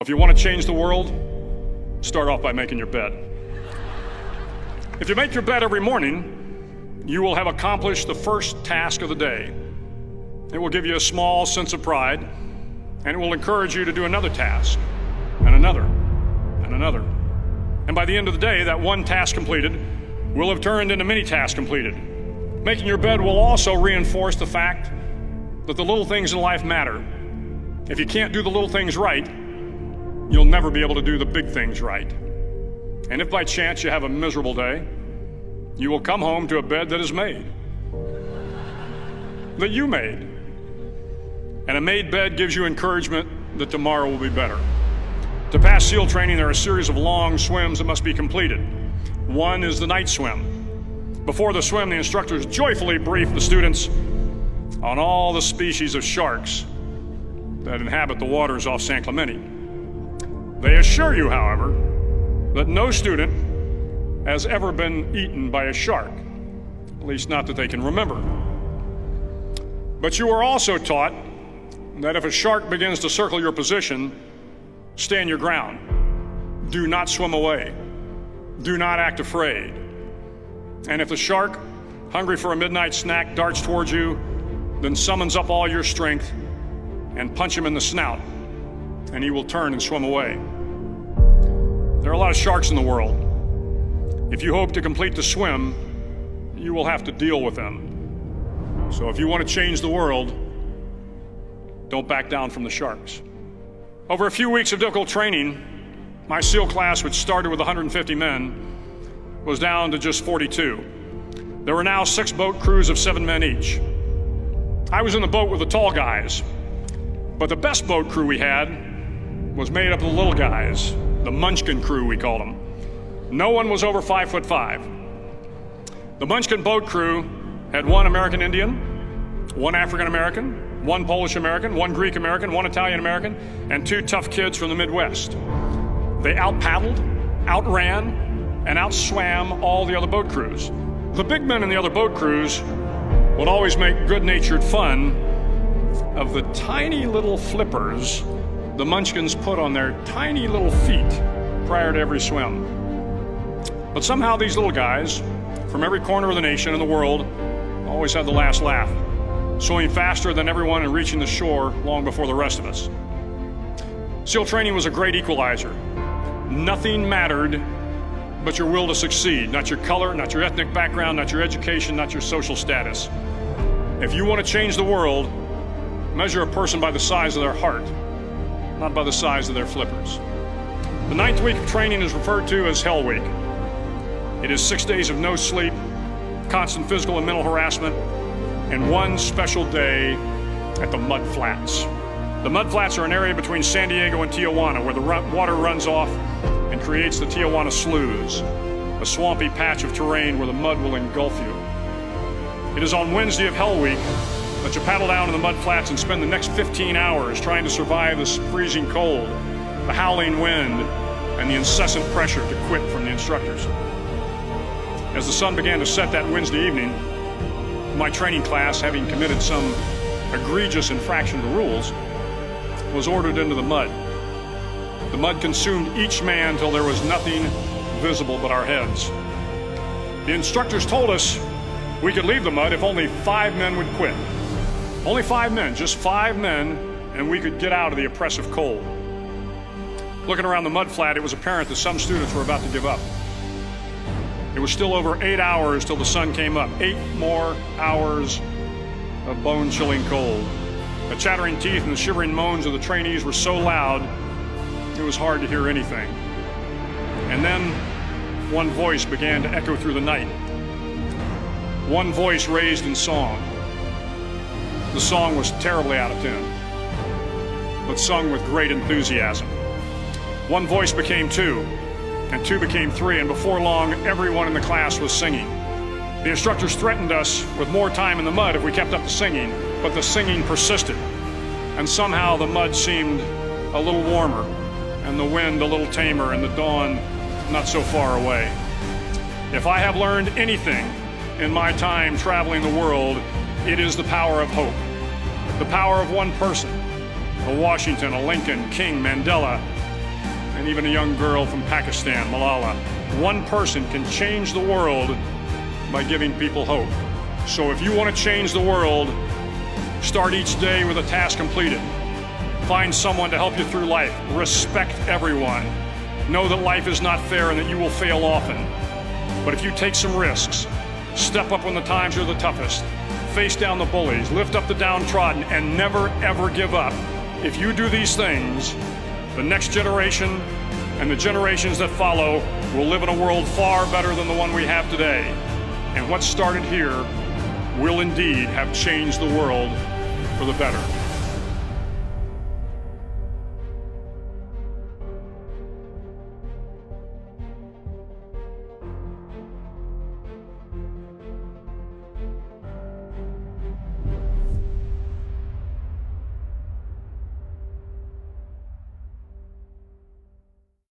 If you want to change the world, start off by making your bed. If you make your bed every morning, you will have accomplished the first task of the day. It will give you a small sense of pride, and it will encourage you to do another task, and another, and another. And by the end of the day, that one task completed will have turned into many tasks completed. Making your bed will also reinforce the fact that the little things in life matter. If you can't do the little things right, you'll never be able to do the big things right. And if by chance you have a miserable day, you will come home to a bed that is made, that you made. And a made bed gives you encouragement that tomorrow will be better. To pass SEAL training, there are a series of long swims that must be completed. One is the night swim. Before the swim, the instructors joyfully brief the students on all the species of sharks that inhabit the waters off San Clemente. They assure you, however, that no student has ever been eaten by a shark, at least not that they can remember. But you are also taught that if a shark begins to circle your position, stand your ground. Do not swim away. Do not act afraid. And if the shark, hungry for a midnight snack, darts towards you, then summons up all your strength and punch him in the snout, and he will turn and swim away. There are a lot of sharks in the world. If you hope to complete the swim, you will have to deal with them. So if you want to change the world, don't back down from the sharks. Over a few weeks of difficult training, my SEAL class, which started with 150 men, was down to just 42. There were now 6 boat crews of 7 men each. I was in the boat with the tall guys, but the best boat crew we had was made up of the little guys, the Munchkin crew, we called them. No one was over 5'5". The Munchkin boat crew had 1 American Indian, 1 African American, 1 Polish American, 1 Greek American, 1 Italian American, and 2 tough kids from the Midwest. They out-paddled, outran, and outswam all the other boat crews. The big men in the other boat crews would always make good-natured fun of the tiny little flippers the Munchkins put on their tiny little feet prior to every swim. But somehow these little guys from every corner of the nation and the world always had the last laugh, swimming faster than everyone and reaching the shore long before the rest of us. SEAL training was a great equalizer. Nothing mattered but your will to succeed, not your color, not your ethnic background, not your education, not your social status. If you want to change the world, measure a person by the size of their heart, not by the size of their flippers. The 9th week of training is referred to as Hell Week. It is 6 days of no sleep, constant physical and mental harassment, and 1 special day at the Mud Flats. The Mud Flats are an area between San Diego and Tijuana where the water runs off and creates the Tijuana Sloughs, a swampy patch of terrain where the mud will engulf you. It is on Wednesday of Hell Week that you paddle down to the Mud Flats and spend the next 15 hours trying to survive this freezing cold, the howling wind, and the incessant pressure to quit from the instructors. As the sun began to set that Wednesday evening, my training class, having committed some egregious infraction to rules, was ordered into the mud. The mud consumed each man till there was nothing visible but our heads. The instructors told us we could leave the mud if only 5 men would quit. Only 5 men, just 5 men, and we could get out of the oppressive cold. Looking around the mud flat, it was apparent that some students were about to give up. It was still over 8 hours till the sun came up. 8 more hours of bone-chilling cold. The chattering teeth and the shivering moans of the trainees were so loud, it was hard to hear anything. And then one voice began to echo through the night. One voice raised in song. The song was terribly out of tune, but sung with great enthusiasm. One voice became 2, and 2 became 3, and before long, everyone in the class was singing. The instructors threatened us with more time in the mud if we kept up the singing, but the singing persisted, and somehow the mud seemed a little warmer, and the wind a little tamer, and the dawn not so far away. If I have learned anything in my time traveling the world, it is the power of hope, the power of one person, a Washington, a Lincoln, King, Mandela, and even a young girl from Pakistan, Malala. One person can change the world by giving people hope. So if you want to change the world, start each day with a task completed. Find someone to help you through life. Respect everyone. Know that life is not fair and that you will fail often. But if you take some risks, step up when the times are the toughest, face down the bullies, lift up the downtrodden, and never ever give up. If you do these things, the next generation and the generations that follow will live in a world far better than the one we have today. And what started here will indeed have changed the world for the better.